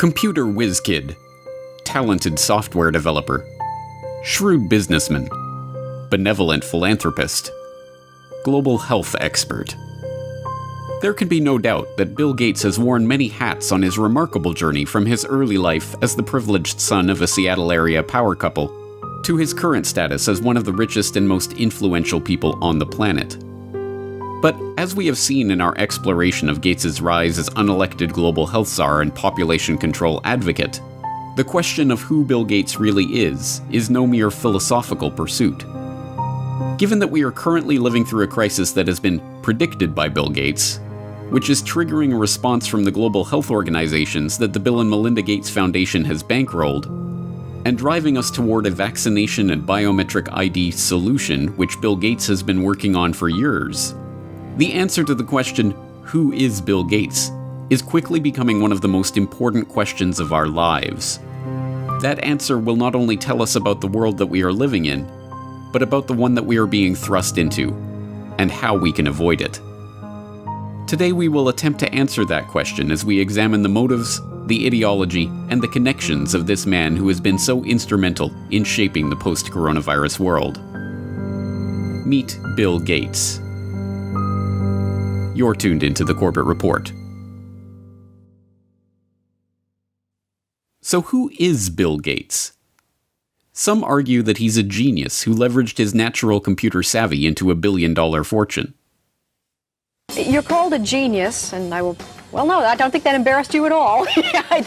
Computer whiz kid, talented software developer, shrewd businessman, benevolent philanthropist, global health expert. There can be no doubt that Bill Gates has worn many hats on his remarkable journey from his early life as the privileged son of a Seattle area power couple to his current status as one of the richest and most influential people on the planet. But as we have seen in our exploration of Gates' rise as unelected global health czar and population control advocate, the question of who Bill Gates really is no mere philosophical pursuit. Given that we are currently living through a crisis that has been predicted by Bill Gates, which is triggering a response from the global health organizations that the Bill and Melinda Gates Foundation has bankrolled, and driving us toward a vaccination and biometric ID solution which Bill Gates has been working on for years, the answer to the question, who is Bill Gates, is quickly becoming one of the most important questions of our lives. That answer will not only tell us about the world that we are living in, but about the one that we are being thrust into, and how we can avoid it. Today we will attempt to answer that question as we examine the motives, the ideology, and the connections of this man who has been so instrumental in shaping the post-coronavirus world. Meet Bill Gates. You're tuned into the Corbett Report. So who is Bill Gates? Some argue that he's a genius who leveraged his natural computer savvy into a billion-dollar fortune. You're called a genius, and no, I don't think that embarrassed you at all.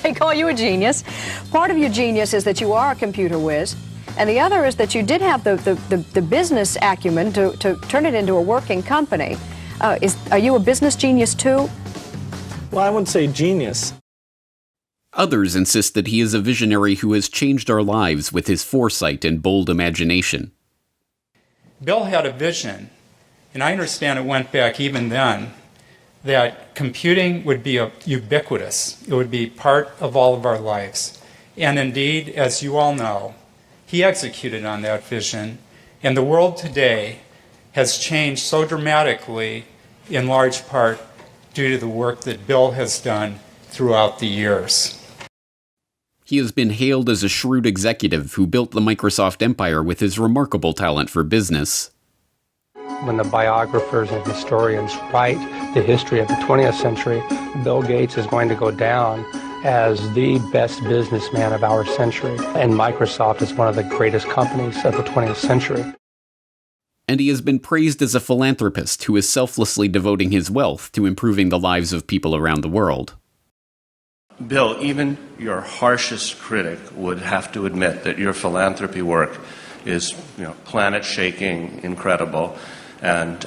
They call you a genius. Part of your genius is that you are a computer whiz, and the other is that you did have the business acumen to turn it into a working company. Are you a business genius too? Well, I wouldn't say genius. Others insist that he is a visionary who has changed our lives with his foresight and bold imagination. Bill had a vision, and I understand it went back even then, that computing would be ubiquitous. It would be part of all of our lives. And indeed, as you all know, he executed on that vision, and the world today has changed so dramatically, in large part due to the work that Bill has done throughout the years. He has been hailed as a shrewd executive who built the Microsoft empire with his remarkable talent for business. When the biographers and historians write the history of the 20th century, Bill Gates is going to go down as the best businessman of our century, and Microsoft is one of the greatest companies of the 20th century. And he has been praised as a philanthropist who is selflessly devoting his wealth to improving the lives of people around the world. Bill, even your harshest critic would have to admit that your philanthropy work is, planet-shaking, incredible, and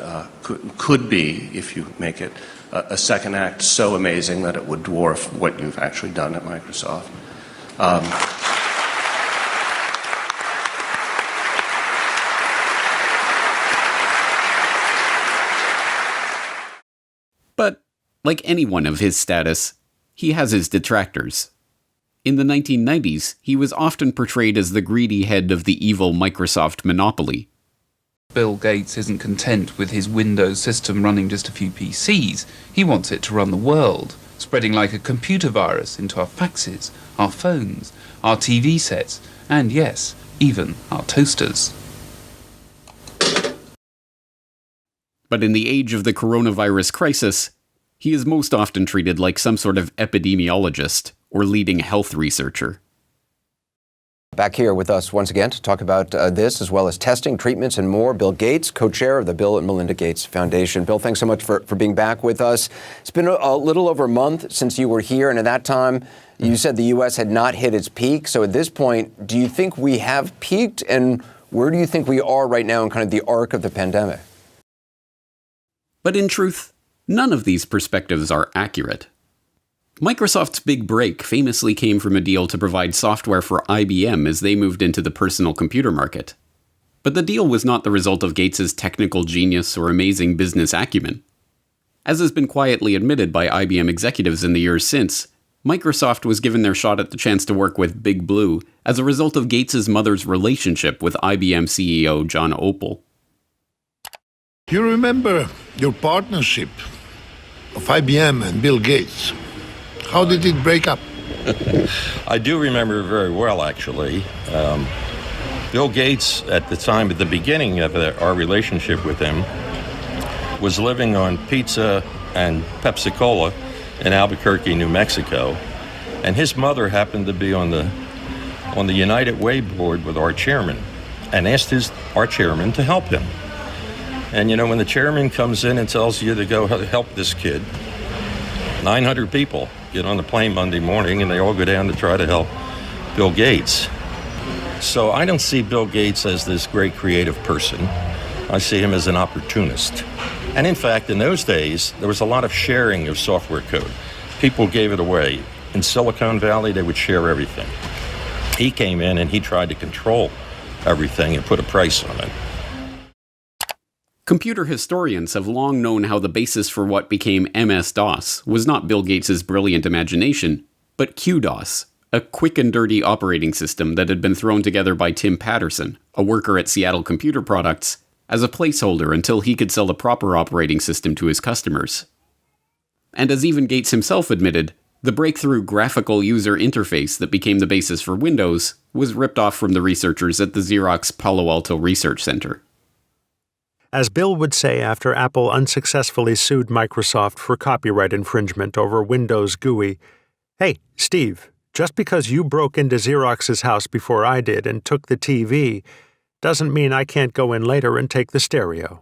could be, if you make it a second act, so amazing that it would dwarf what you've actually done at Microsoft. But, like anyone of his status, he has his detractors. In the 1990s, he was often portrayed as the greedy head of the evil Microsoft monopoly. Bill Gates isn't content with his Windows system running just a few PCs. He wants it to run the world, spreading like a computer virus into our faxes, our phones, our TV sets, and yes, even our toasters. But in the age of the coronavirus crisis, he is most often treated like some sort of epidemiologist or leading health researcher. Back here with us once again to talk about this, as well as testing, treatments, and more, Bill Gates, co-chair of the Bill and Melinda Gates Foundation. Bill, thanks so much for being back with us. It's been a little over a month since you were here, and at that time, you said the U.S. had not hit its peak. So at this point, do you think we have peaked, and where do you think we are right now in kind of the arc of the pandemic? But in truth, none of these perspectives are accurate. Microsoft's big break famously came from a deal to provide software for IBM as they moved into the personal computer market. But the deal was not the result of Gates' technical genius or amazing business acumen. As has been quietly admitted by IBM executives in the years since, Microsoft was given their shot at the chance to work with Big Blue as a result of Gates' mother's relationship with IBM CEO John Opel. You remember your partnership of IBM and Bill Gates. How did it break up? I do remember very well, actually. Bill Gates, at the beginning of our relationship with him, was living on pizza and Pepsi-Cola in Albuquerque, New Mexico. And his mother happened to be on the United Way board with our chairman and asked our chairman to help him. And, when the chairman comes in and tells you to go help this kid, 900 people get on the plane Monday morning and they all go down to try to help Bill Gates. So I don't see Bill Gates as this great creative person. I see him as an opportunist. And in fact, in those days, there was a lot of sharing of software code. People gave it away. In Silicon Valley, they would share everything. He came in and he tried to control everything and put a price on it. Computer historians have long known how the basis for what became MS-DOS was not Bill Gates' brilliant imagination, but QDOS, a quick and dirty operating system that had been thrown together by Tim Patterson, a worker at Seattle Computer Products, as a placeholder until he could sell the proper operating system to his customers. And as even Gates himself admitted, the breakthrough graphical user interface that became the basis for Windows was ripped off from the researchers at the Xerox Palo Alto Research Center. As Bill would say after Apple unsuccessfully sued Microsoft for copyright infringement over Windows GUI, "Hey, Steve, just because you broke into Xerox's house before I did and took the TV doesn't mean I can't go in later and take the stereo."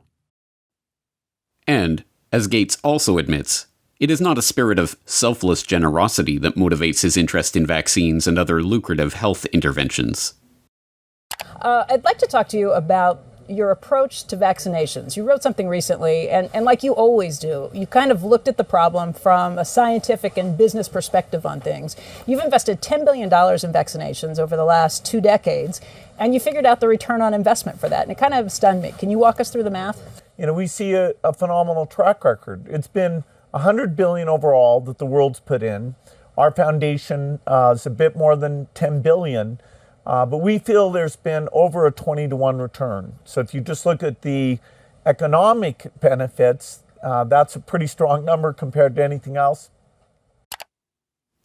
And, as Gates also admits, it is not a spirit of selfless generosity that motivates his interest in vaccines and other lucrative health interventions. I'd like to talk to you about your approach to vaccinations. You wrote something recently, and like you always do, you kind of looked at the problem from a scientific and business perspective on things. You've invested $10 billion in vaccinations over the last 2 decades, and you figured out the return on investment for that, and it kind of stunned me. Can you walk us through the math? We see a phenomenal track record. It's been $100 billion overall that the world's put in. Our foundation is a bit more than $10 billion. But we feel there's been over a 20-to-1 return. So if you just look at the economic benefits, that's a pretty strong number compared to anything else.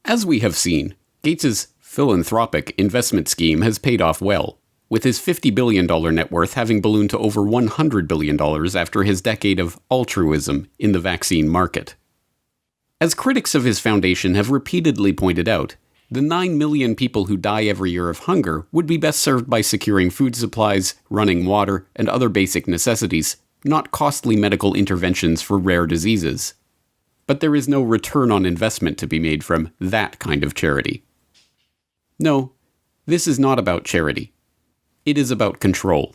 As we have seen, Gates' philanthropic investment scheme has paid off well, with his $50 billion net worth having ballooned to over $100 billion after his decade of altruism in the vaccine market. As critics of his foundation have repeatedly pointed out, the 9 million people who die every year of hunger would be best served by securing food supplies, running water, and other basic necessities, not costly medical interventions for rare diseases. But there is no return on investment to be made from that kind of charity. No, this is not about charity. It is about control.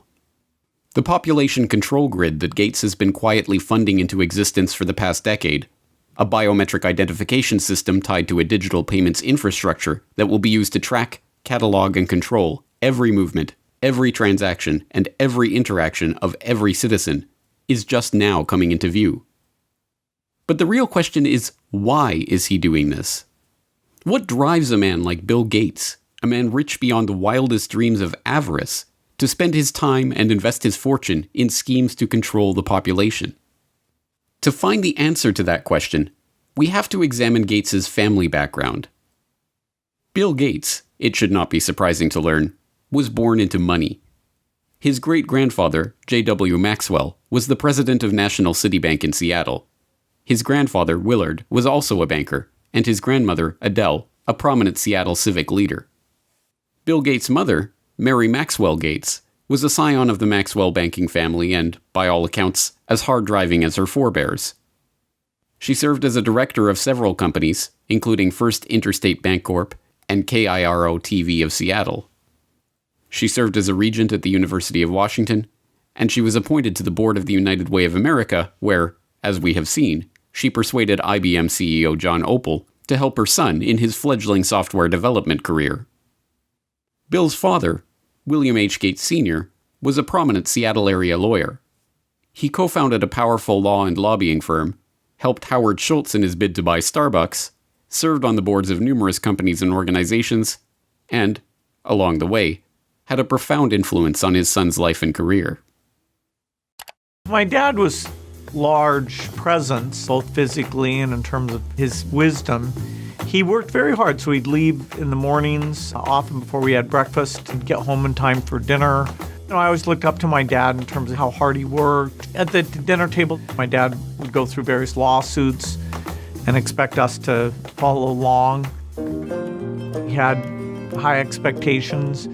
The population control grid that Gates has been quietly funding into existence for the past decade, a biometric identification system tied to a digital payments infrastructure that will be used to track, catalog, and control every movement, every transaction, and every interaction of every citizen, is just now coming into view. But the real question is, why is he doing this? What drives a man like Bill Gates, a man rich beyond the wildest dreams of avarice, to spend his time and invest his fortune in schemes to control the population? To find the answer to that question, we have to examine Gates' family background. Bill Gates, it should not be surprising to learn, was born into money. His great-grandfather, J.W. Maxwell, was the president of National City Bank in Seattle. His grandfather, Willard, was also a banker, and his grandmother, Adele, a prominent Seattle civic leader. Bill Gates' mother, Mary Maxwell Gates, was a scion of the Maxwell banking family and, by all accounts, as hard-driving as her forebears. She served as a director of several companies, including First Interstate Bancorp and KIRO-TV of Seattle. She served as a regent at the University of Washington, and she was appointed to the board of the United Way of America, where, as we have seen, she persuaded IBM CEO John Opel to help her son in his fledgling software development career. Bill's father, William H. Gates Sr., was a prominent Seattle area lawyer. He co-founded a powerful law and lobbying firm, helped Howard Schultz in his bid to buy Starbucks, served on the boards of numerous companies and organizations, and, along the way, had a profound influence on his son's life and career. My dad was large presence, both physically and in terms of his wisdom. He worked very hard, so he'd leave in the mornings, often before we had breakfast, and get home in time for dinner. I always looked up to my dad in terms of how hard he worked. At the dinner table, my dad would go through various lawsuits and expect us to follow along. He had high expectations.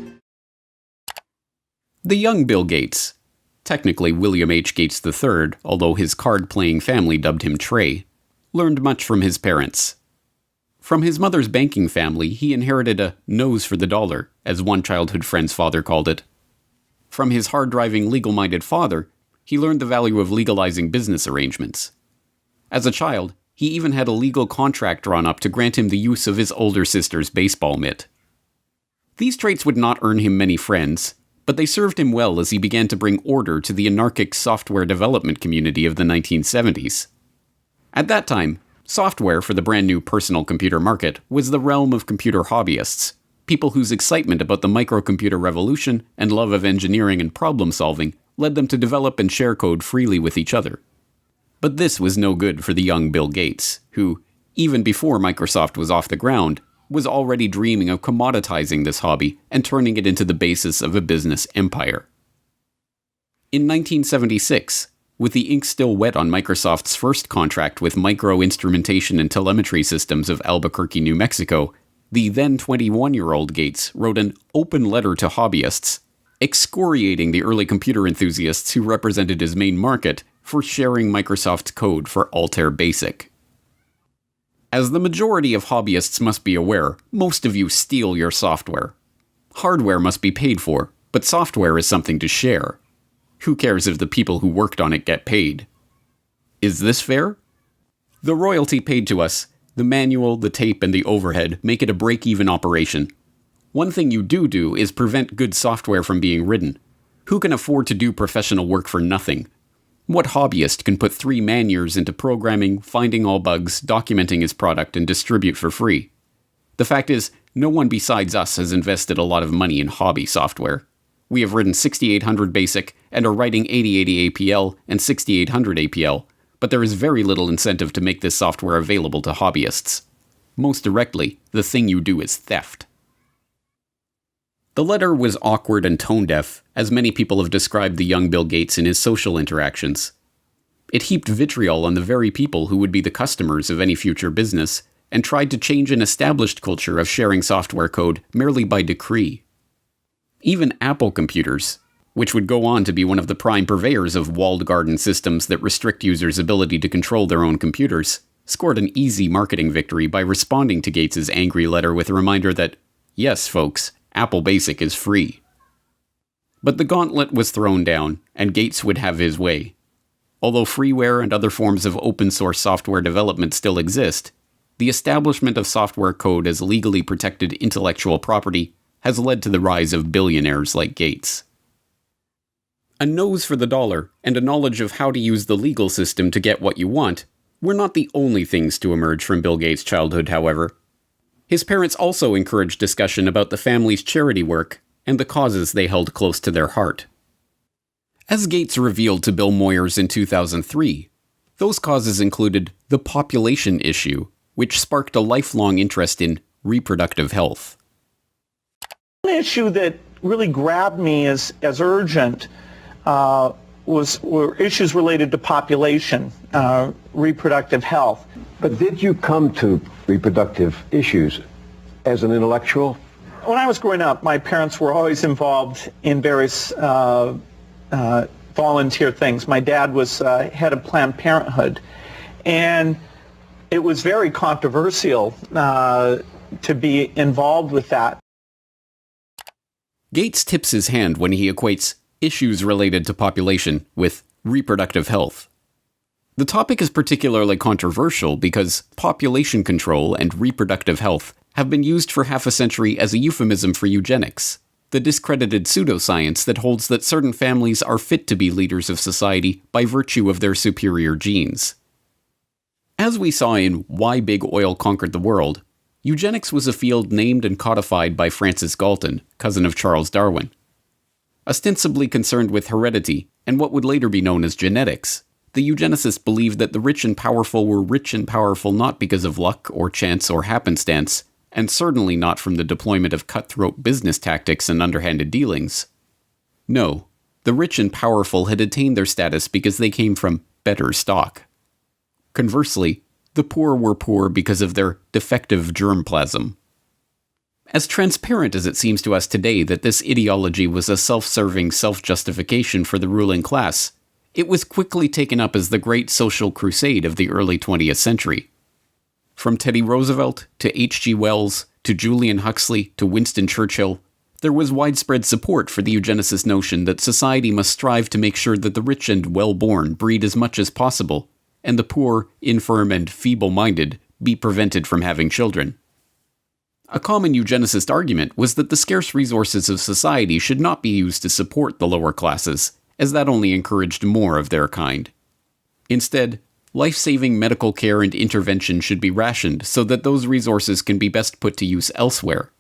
The young Bill Gates, technically William H. Gates III, although his card-playing family dubbed him Trey, learned much from his parents. From his mother's banking family, he inherited a nose for the dollar, as one childhood friend's father called it. From his hard-driving, legal-minded father, he learned the value of legalizing business arrangements. As a child, he even had a legal contract drawn up to grant him the use of his older sister's baseball mitt. These traits would not earn him many friends, but they served him well as he began to bring order to the anarchic software development community of the 1970s. At that time, software for the brand new personal computer market was the realm of computer hobbyists, people whose excitement about the microcomputer revolution and love of engineering and problem solving led them to develop and share code freely with each other. But this was no good for the young Bill Gates, who, even before Microsoft was off the ground, was already dreaming of commoditizing this hobby and turning it into the basis of a business empire. In 1976, with the ink still wet on Microsoft's first contract with Micro Instrumentation and Telemetry Systems of Albuquerque, New Mexico, the then 21-year-old Gates wrote an open letter to hobbyists, excoriating the early computer enthusiasts who represented his main market for sharing Microsoft's code for Altair Basic. As the majority of hobbyists must be aware, most of you steal your software. Hardware must be paid for, but software is something to share. Who cares if the people who worked on it get paid? Is this fair? The royalty paid to us, the manual, the tape, and the overhead make it a break-even operation. One thing you do is prevent good software from being written. Who can afford to do professional work for nothing? What hobbyist can put 3 man-years into programming, finding all bugs, documenting his product, and distribute for free? The fact is, no one besides us has invested a lot of money in hobby software. We have written 6800 BASIC and are writing 8080 APL and 6800 APL, but there is very little incentive to make this software available to hobbyists. Most directly, the thing you do is theft. The letter was awkward and tone-deaf, as many people have described the young Bill Gates in his social interactions. It heaped vitriol on the very people who would be the customers of any future business, and tried to change an established culture of sharing software code merely by decree. Even Apple computers, which would go on to be one of the prime purveyors of walled garden systems that restrict users' ability to control their own computers, scored an easy marketing victory by responding to Gates's angry letter with a reminder that, yes, folks, Apple Basic is free. But the gauntlet was thrown down, and Gates would have his way. Although freeware and other forms of open-source software development still exist, the establishment of software code as legally protected intellectual property has led to the rise of billionaires like Gates. A nose for the dollar and a knowledge of how to use the legal system to get what you want were not the only things to emerge from Bill Gates' childhood, however. His parents also encouraged discussion about the family's charity work and the causes they held close to their heart. As Gates revealed to Bill Moyers in 2003, those causes included the population issue, which sparked a lifelong interest in reproductive health. One issue that really grabbed me as urgent were issues related to population, reproductive health. But did you come to reproductive issues as an intellectual? When I was growing up, my parents were always involved in various volunteer things. My dad was head of Planned Parenthood, and it was very controversial to be involved with that. Gates tips his hand when he equates issues related to population with reproductive health. The topic is particularly controversial because population control and reproductive health have been used for half a century as a euphemism for eugenics, the discredited pseudoscience that holds that certain families are fit to be leaders of society by virtue of their superior genes. As we saw in Why Big Oil Conquered the World, eugenics was a field named and codified by Francis Galton, cousin of Charles Darwin. Ostensibly concerned with heredity and what would later be known as genetics, the eugenicists believed that the rich and powerful were rich and powerful not because of luck or chance or happenstance, and certainly not from the deployment of cutthroat business tactics and underhanded dealings. No, the rich and powerful had attained their status because they came from better stock. Conversely, the poor were poor because of their defective germplasm. As transparent as it seems to us today that this ideology was a self-serving self-justification for the ruling class, it was quickly taken up as the great social crusade of the early 20th century. From Teddy Roosevelt to H.G. Wells to Julian Huxley to Winston Churchill, there was widespread support for the eugenicist notion that society must strive to make sure that the rich and well-born breed as much as possible, and the poor, infirm, and feeble-minded be prevented from having children. A common eugenicist argument was that the scarce resources of society should not be used to support the lower classes, as that only encouraged more of their kind. Instead, life-saving medical care and intervention should be rationed so that those resources can be best put to use elsewhere.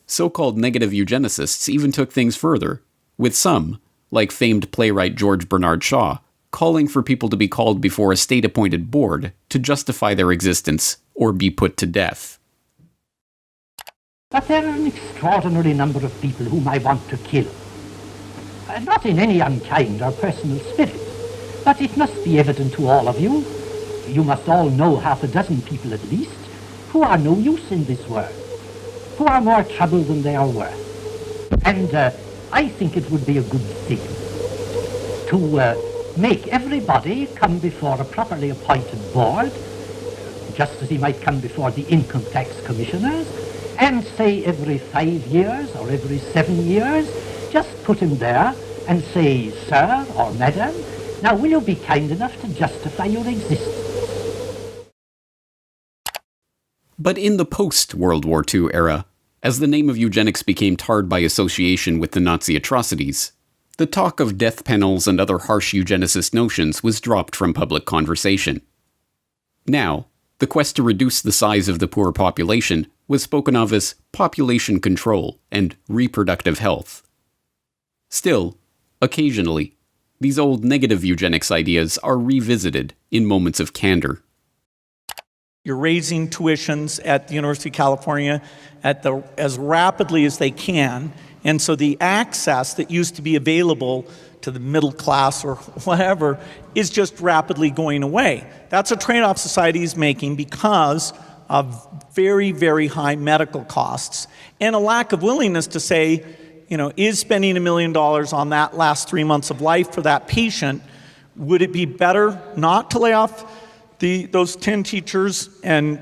So-called negative eugenicists even took things further, with some, like famed playwright George Bernard Shaw, calling for people to be called before a state-appointed board to justify their existence or be put to death. But there are an extraordinary number of people whom I want to kill. Not in any unkind or personal spirit, but it must be evident to all of you, you must all know half a dozen people at least, who are no use in this world, who are more trouble than they are worth. And I think it would be a good thing to make everybody come before a properly appointed board, just as he might come before the income tax commissioners, and say every 5 years or every 7 years, just put him there and say, "Sir or Madam, now will you be kind enough to justify your existence?" But in the post-World War II era, as the name of eugenics became tarred by association with the Nazi atrocities, the talk of death panels and other harsh eugenicist notions was dropped from public conversation. Now, the quest to reduce the size of the poor population was spoken of as population control and reproductive health. Still, occasionally, these old negative eugenics ideas are revisited in moments of candor. You're raising tuitions at the University of California as rapidly as they can, and so the access that used to be available to the middle class or whatever is just rapidly going away. That's a trade-off society is making because of very, very high medical costs and a lack of willingness to say, is spending $1 million on that last 3 months of life for that patient, would it be better not to lay off those 10 teachers and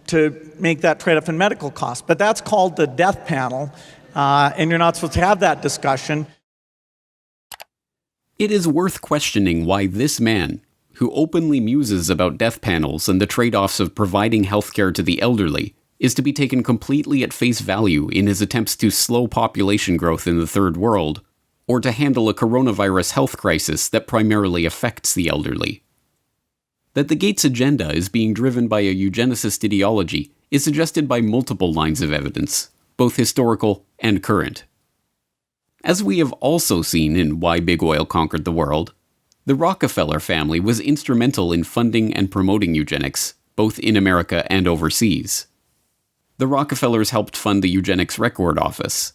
to make that trade-off in medical costs? But that's called the death panel, and you're not supposed to have that discussion. It is worth questioning why this man, who openly muses about death panels and the trade-offs of providing healthcare to the elderly, is to be taken completely at face value in his attempts to slow population growth in the Third World, or to handle a coronavirus health crisis that primarily affects the elderly. That the Gates agenda is being driven by a eugenicist ideology is suggested by multiple lines of evidence, both historical and current. As we have also seen in Why Big Oil Conquered the World, the Rockefeller family was instrumental in funding and promoting eugenics, both in America and overseas. The Rockefellers helped fund the Eugenics Record Office.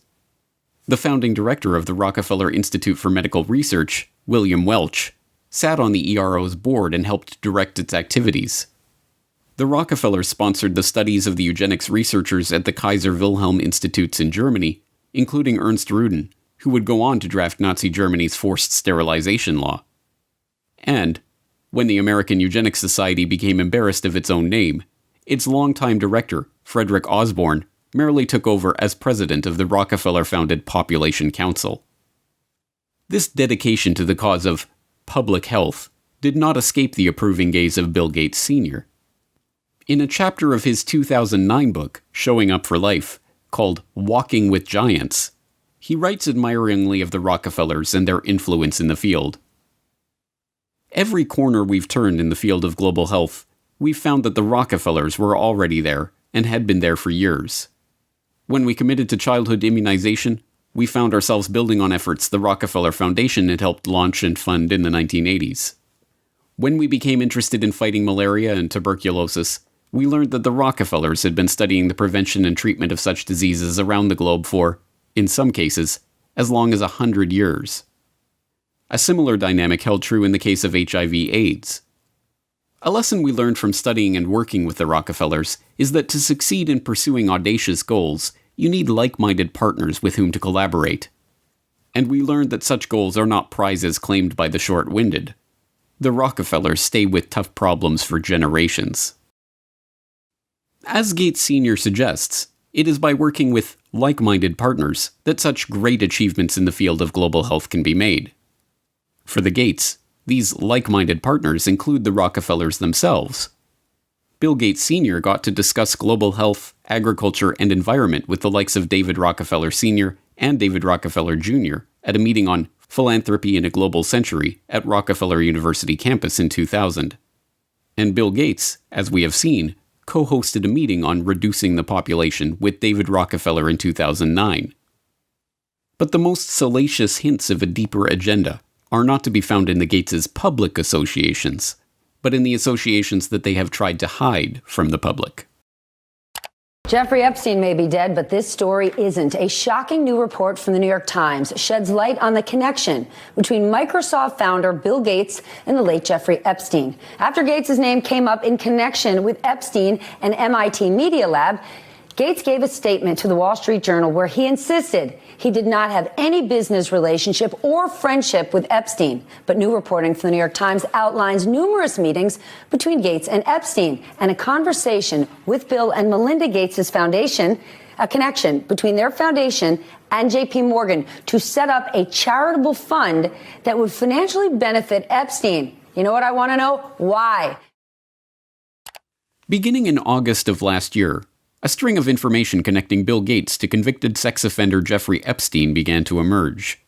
The founding director of the Rockefeller Institute for Medical Research, William Welch, sat on the ERO's board and helped direct its activities. The Rockefellers sponsored the studies of the eugenics researchers at the Kaiser Wilhelm Institutes in Germany, including Ernst Rudin, who would go on to draft Nazi Germany's forced sterilization law. And, when the American Eugenics Society became embarrassed of its own name, its longtime director, Frederick Osborne, merely took over as president of the Rockefeller-founded Population Council. This dedication to the cause of public health did not escape the approving gaze of Bill Gates Sr. In a chapter of his 2009 book, Showing Up for Life, called Walking with Giants, he writes admiringly of the Rockefellers and their influence in the field. Every corner we've turned in the field of global health, we've found that the Rockefellers were already there and had been there for years. When we committed to childhood immunization, we found ourselves building on efforts the Rockefeller Foundation had helped launch and fund in the 1980s. When we became interested in fighting malaria and tuberculosis, we learned that the Rockefellers had been studying the prevention and treatment of such diseases around the globe for, in some cases, as long as 100 years. A similar dynamic held true in the case of HIV/AIDS. A lesson we learned from studying and working with the Rockefellers is that to succeed in pursuing audacious goals, you need like-minded partners with whom to collaborate. And we learned that such goals are not prizes claimed by the short-winded. The Rockefellers stay with tough problems for generations. As Gates Sr. suggests, it is by working with like-minded partners that such great achievements in the field of global health can be made. For the Gates, these like-minded partners include the Rockefellers themselves. Bill Gates Sr. got to discuss global health, agriculture, and environment with the likes of David Rockefeller Sr. and David Rockefeller Jr. at a meeting on Philanthropy in a Global Century at Rockefeller University campus in 2000. And Bill Gates, as we have seen, co-hosted a meeting on reducing the population with David Rockefeller in 2009. But the most salacious hints of a deeper agenda are not to be found in the Gates' public associations, but in the associations that they have tried to hide from the public. Jeffrey Epstein may be dead, but this story isn't. A shocking new report from the New York Times sheds light on the connection between Microsoft founder Bill Gates and the late Jeffrey Epstein. After Gates' name came up in connection with Epstein and MIT Media Lab, Gates gave a statement to the Wall Street Journal where he insisted he did not have any business relationship or friendship with Epstein. But new reporting from the New York Times outlines numerous meetings between Gates and Epstein and a conversation with Bill and Melinda Gates' foundation, a connection between their foundation and J.P. Morgan to set up a charitable fund that would financially benefit Epstein. You know what I want to know? Why? Beginning in August of last year, a string of information connecting Bill Gates to convicted sex offender Jeffrey Epstein began to emerge.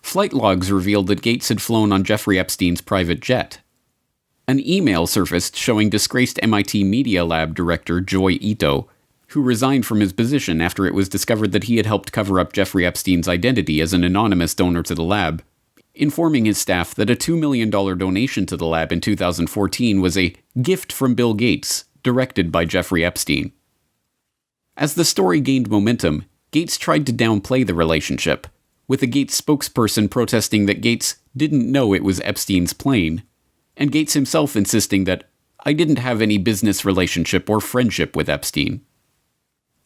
Flight logs revealed that Gates had flown on Jeffrey Epstein's private jet. An email surfaced showing disgraced MIT Media Lab director Joy Ito, who resigned from his position after it was discovered that he had helped cover up Jeffrey Epstein's identity as an anonymous donor to the lab, informing his staff that a $2 million donation to the lab in 2014 was a gift from Bill Gates, directed by Jeffrey Epstein. As the story gained momentum, Gates tried to downplay the relationship, with a Gates spokesperson protesting that Gates didn't know it was Epstein's plane, and Gates himself insisting that, "I didn't have any business relationship or friendship with Epstein."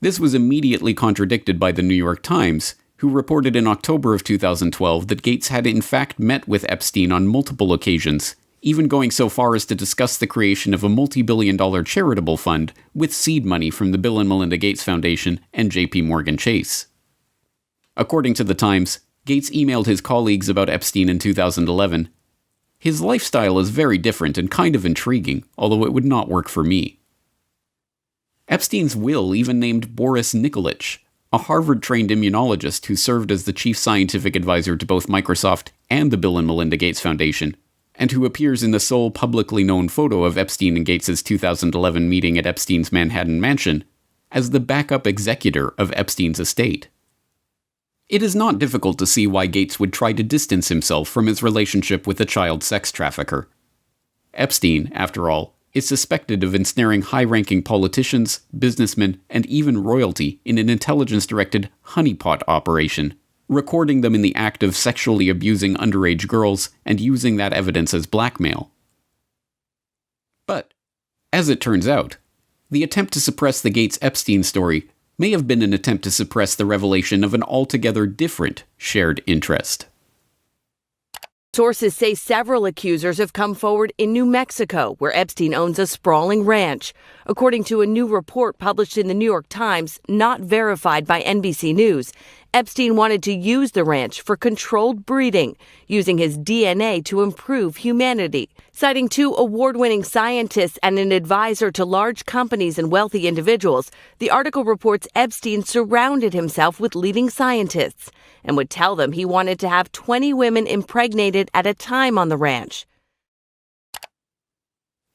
This was immediately contradicted by the New York Times, who reported in October of 2012 that Gates had in fact met with Epstein on multiple occasions, even going so far as to discuss the creation of a multi-billion-dollar charitable fund with seed money from the Bill and Melinda Gates Foundation and J.P. Morgan Chase. According to the Times, Gates emailed his colleagues about Epstein in 2011. "His lifestyle is very different and kind of intriguing, although it would not work for me." Epstein's will even named Boris Nikolic, a Harvard-trained immunologist who served as the chief scientific advisor to both Microsoft and the Bill and Melinda Gates Foundation, and who appears in the sole publicly known photo of Epstein and Gates' 2011 meeting at Epstein's Manhattan mansion, as the backup executor of Epstein's estate. It is not difficult to see why Gates would try to distance himself from his relationship with a child sex trafficker. Epstein, after all, is suspected of ensnaring high-ranking politicians, businessmen, and even royalty in an intelligence-directed honeypot operation, recording them in the act of sexually abusing underage girls and using that evidence as blackmail. But, as it turns out, the attempt to suppress the Gates-Epstein story may have been an attempt to suppress the revelation of an altogether different shared interest. Sources say several accusers have come forward in New Mexico, where Epstein owns a sprawling ranch. According to a new report published in the New York Times, not verified by NBC News, Epstein wanted to use the ranch for controlled breeding, using his DNA to improve humanity. Citing 2 award-winning scientists and an advisor to large companies and wealthy individuals, the article reports Epstein surrounded himself with leading scientists and would tell them he wanted to have 20 women impregnated at a time on the ranch.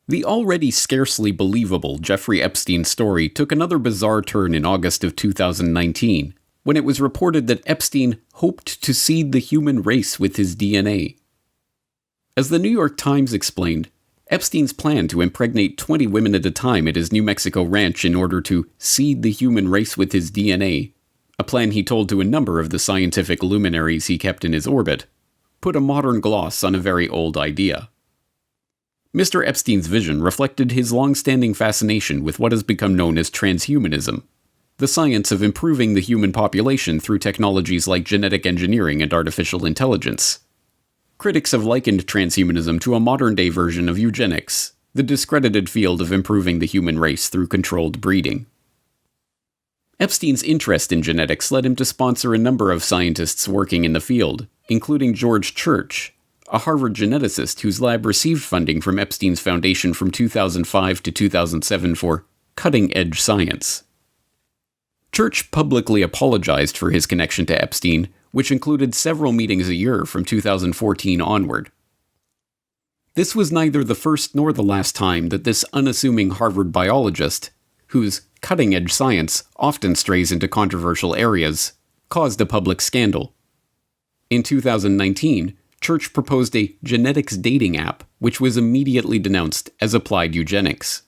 The already scarcely believable Jeffrey Epstein story took another bizarre turn in August of 2019, when it was reported that Epstein hoped to seed the human race with his DNA. As the New York Times explained, Epstein's plan to impregnate 20 women at a time at his New Mexico ranch in order to seed the human race with his DNA, a plan he told to a number of the scientific luminaries he kept in his orbit, put a modern gloss on a very old idea. Mr. Epstein's vision reflected his long-standing fascination with what has become known as transhumanism, the science of improving the human population through technologies like genetic engineering and artificial intelligence. Critics have likened transhumanism to a modern-day version of eugenics, the discredited field of improving the human race through controlled breeding. Epstein's interest in genetics led him to sponsor a number of scientists working in the field, including George Church, a Harvard geneticist whose lab received funding from Epstein's foundation from 2005 to 2007 for cutting-edge science. Church publicly apologized for his connection to Epstein, which included several meetings a year from 2014 onward. This was neither the first nor the last time that this unassuming Harvard biologist, whose cutting-edge science often strays into controversial areas, caused a public scandal. In 2019, Church proposed a genetics dating app, which was immediately denounced as applied eugenics.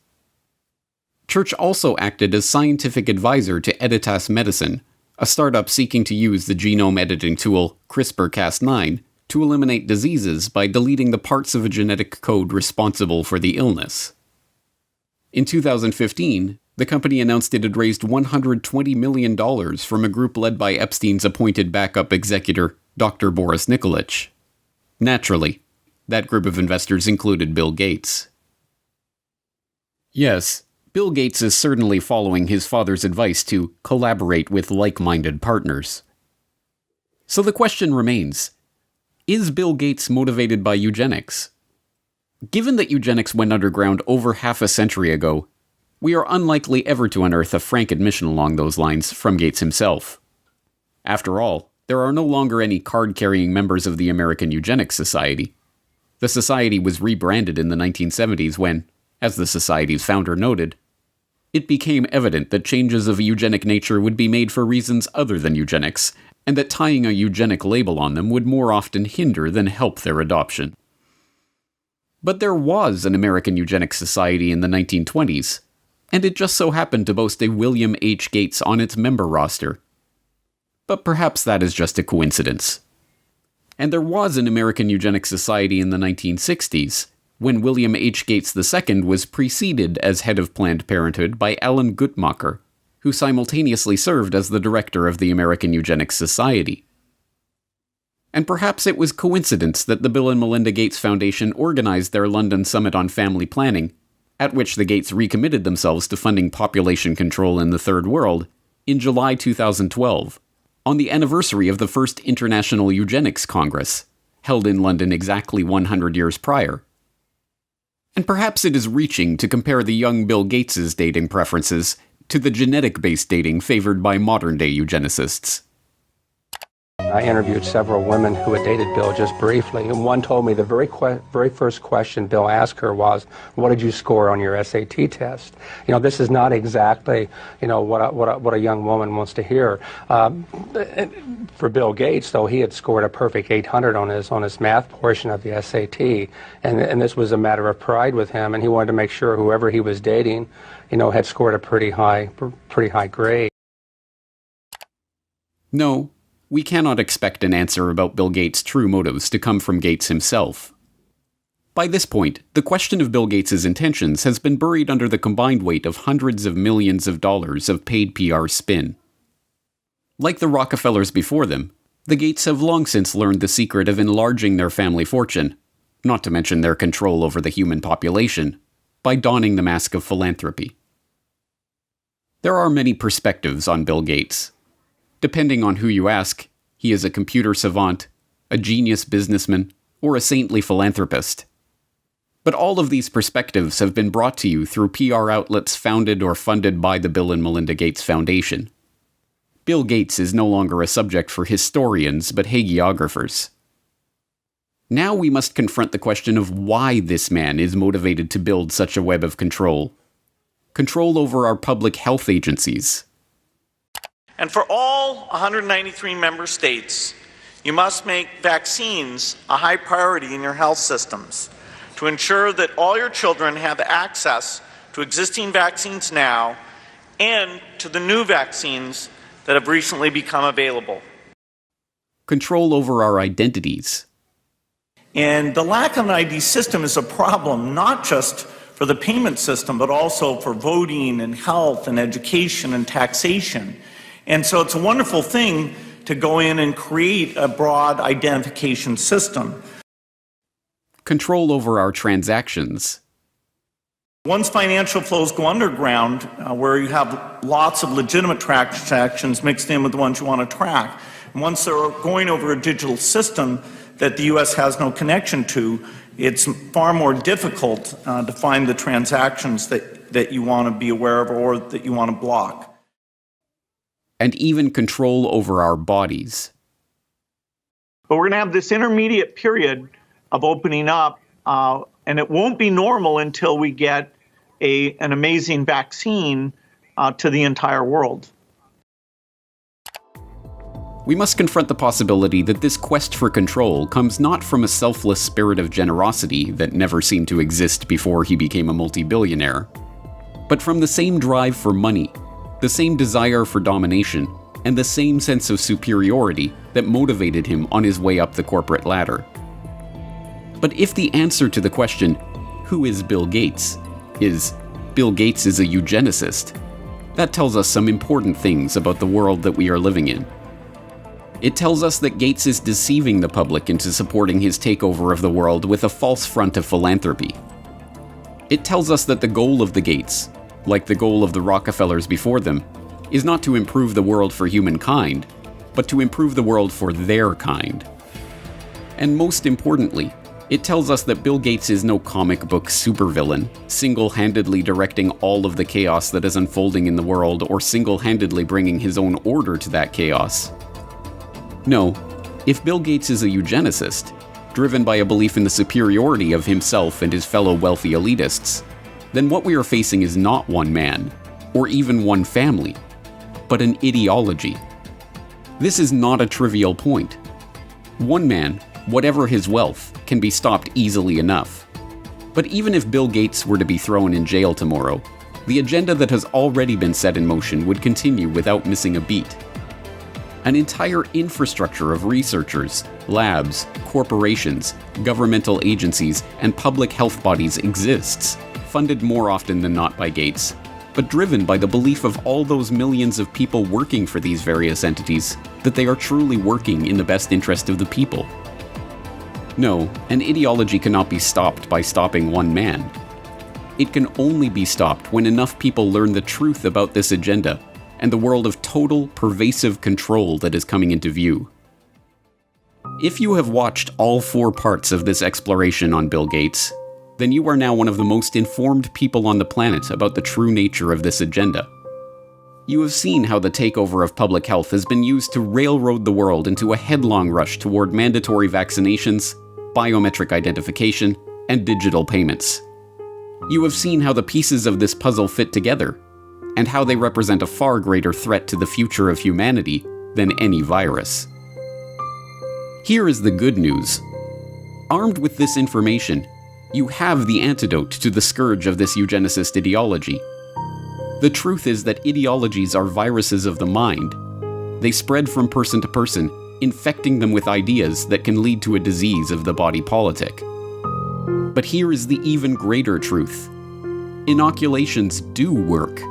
Church also acted as scientific advisor to Editas Medicine, a startup seeking to use the genome editing tool CRISPR-Cas9 to eliminate diseases by deleting the parts of a genetic code responsible for the illness. In 2015, the company announced it had raised $120 million from a group led by Epstein's appointed backup executor, Dr. Boris Nikolic. Naturally, that group of investors included Bill Gates. Yes, Bill Gates is certainly following his father's advice to collaborate with like-minded partners. So the question remains, is Bill Gates motivated by eugenics? Given that eugenics went underground over half a century ago, we are unlikely ever to unearth a frank admission along those lines from Gates himself. After all, there are no longer any card-carrying members of the American Eugenics Society. The society was rebranded in the 1970s when, as the society's founder noted, it became evident that changes of a eugenic nature would be made for reasons other than eugenics, and that tying a eugenic label on them would more often hinder than help their adoption. But there was an American Eugenics Society in the 1920s, and it just so happened to boast a William H. Gates on its member roster. But perhaps that is just a coincidence. And there was an American Eugenics Society in the 1960s, when William H. Gates II was preceded as head of Planned Parenthood by Alan Guttmacher, who simultaneously served as the director of the American Eugenics Society. And perhaps it was coincidence that the Bill and Melinda Gates Foundation organized their London Summit on Family Planning, at which the Gates recommitted themselves to funding population control in the Third World, in July 2012, on the anniversary of the first International Eugenics Congress, held in London exactly 100 years prior. And perhaps it is reaching to compare the young Bill Gates' dating preferences to the genetic-based dating favored by modern-day eugenicists. I interviewed several women who had dated Bill just briefly, and one told me the very first question Bill asked her was, "What did you score on your SAT test?" You know, this is not exactly, what a young woman wants to hear. For Bill Gates, though, he had scored a perfect 800 on his math portion of the SAT, and this was a matter of pride with him, and he wanted to make sure whoever he was dating, had scored a pretty high grade. No, we cannot expect an answer about Bill Gates' true motives to come from Gates himself. By this point, the question of Bill Gates' intentions has been buried under the combined weight of hundreds of millions of dollars of paid PR spin. Like the Rockefellers before them, the Gates have long since learned the secret of enlarging their family fortune, not to mention their control over the human population, by donning the mask of philanthropy. There are many perspectives on Bill Gates. Depending on who you ask, he is a computer savant, a genius businessman, or a saintly philanthropist. But all of these perspectives have been brought to you through PR outlets founded or funded by the Bill and Melinda Gates Foundation. Bill Gates is no longer a subject for historians but hagiographers. Now we must confront the question of why this man is motivated to build such a web of control. Control over our public health agencies. And for all 193 member states, You must make vaccines a high priority in your health systems to ensure that all your children have access to existing vaccines now and to the new vaccines that have recently become available. Control over our identities. And the lack of an ID system is a problem, not just for the payment system, but also for voting and health and education and taxation. And so it's a wonderful thing to go in and create a broad identification system. Control over our transactions. Once financial flows go underground, where you have lots of legitimate transactions mixed in with the ones you want to track, and once they're going over a digital system that the U.S. has no connection to, it's far more difficult to find the transactions that you want to be aware of or that you want to block. And even control over our bodies. But we're going to have this intermediate period of opening up, and it won't be normal until we get an amazing vaccine to the entire world. We must confront the possibility that this quest for control comes not from a selfless spirit of generosity that never seemed to exist before he became a multi-billionaire, but from the same drive for money, the same desire for domination, and the same sense of superiority that motivated him on his way up the corporate ladder. But if the answer to the question, who is Bill Gates, is Bill Gates is a eugenicist, that tells us some important things about the world that we are living in. It tells us that Gates is deceiving the public into supporting his takeover of the world with a false front of philanthropy. It tells us that the goal of the Gates, like the goal of the Rockefellers before them, is not to improve the world for humankind, but to improve the world for their kind. And most importantly, it tells us that Bill Gates is no comic book supervillain, single-handedly directing all of the chaos that is unfolding in the world or single-handedly bringing his own order to that chaos. No, if Bill Gates is a eugenicist, driven by a belief in the superiority of himself and his fellow wealthy elitists, then what we are facing is not one man, or even one family, but an ideology. This is not a trivial point. One man, whatever his wealth, can be stopped easily enough. But even if Bill Gates were to be thrown in jail tomorrow, the agenda that has already been set in motion would continue without missing a beat. An entire infrastructure of researchers, labs, corporations, governmental agencies, and public health bodies exists, funded more often than not by Gates, but driven by the belief of all those millions of people working for these various entities that they are truly working in the best interest of the people. No, an ideology cannot be stopped by stopping one man. It can only be stopped when enough people learn the truth about this agenda and the world of total, pervasive control that is coming into view. If you have watched all 4 parts of this exploration on Bill Gates, then you are now one of the most informed people on the planet about the true nature of this agenda. You have seen how the takeover of public health has been used to railroad the world into a headlong rush toward mandatory vaccinations, biometric identification, and digital payments. You have seen how the pieces of this puzzle fit together, and how they represent a far greater threat to the future of humanity than any virus. Here is the good news. Armed with this information, you have the antidote to the scourge of this eugenicist ideology. The truth is that ideologies are viruses of the mind. They spread from person to person, infecting them with ideas that can lead to a disease of the body politic. But here is the even greater truth. Inoculations do work.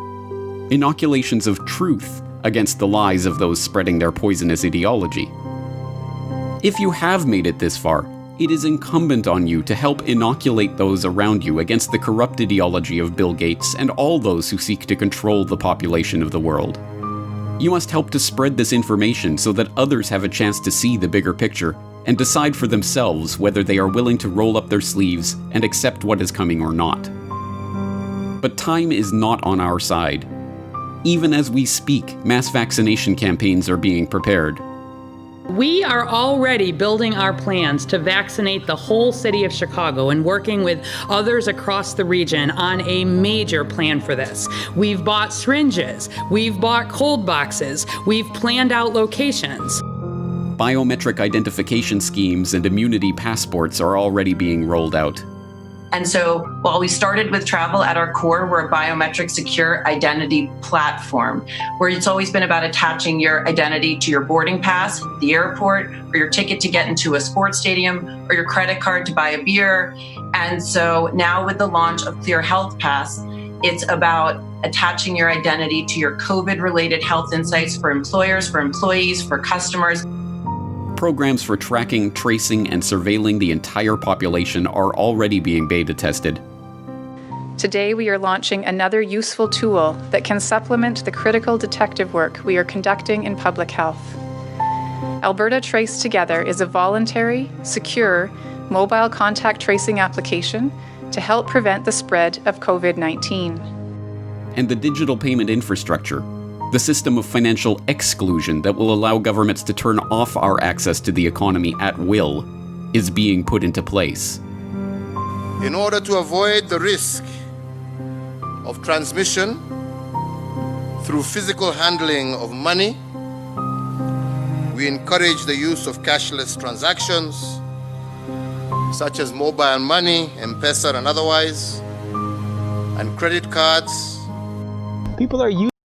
Inoculations of truth against the lies of those spreading their poisonous ideology. If you have made it this far, it is incumbent on you to help inoculate those around you against the corrupt ideology of Bill Gates and all those who seek to control the population of the world. You must help to spread this information so that others have a chance to see the bigger picture and decide for themselves whether they are willing to roll up their sleeves and accept what is coming or not. But time is not on our side. Even as we speak, mass vaccination campaigns are being prepared. We are already building our plans to vaccinate the whole city of Chicago and working with others across the region on a major plan for this. We've bought syringes, we've bought cold boxes, we've planned out locations. Biometric identification schemes and immunity passports are already being rolled out. And so while we started with travel at our core, we're a biometric secure identity platform where it's always been about attaching your identity to your boarding pass at the airport, or your ticket to get into a sports stadium, or your credit card to buy a beer. And so now with the launch of Clear Health Pass, it's about attaching your identity to your COVID-related health insights for employers, for employees, for customers. Programs for tracking, tracing, and surveilling the entire population are already being beta tested. Today, we are launching another useful tool that can supplement the critical detective work we are conducting in public health. Alberta Trace Together is a voluntary, secure, mobile contact tracing application to help prevent the spread of COVID-19. And the digital payment infrastructure, the system of financial exclusion that will allow governments to turn off our access to the economy at will, is being put into place. In order to avoid the risk of transmission through physical handling of money, we encourage the use of cashless transactions, such as mobile money, M-Pesa and otherwise, and credit cards. People are using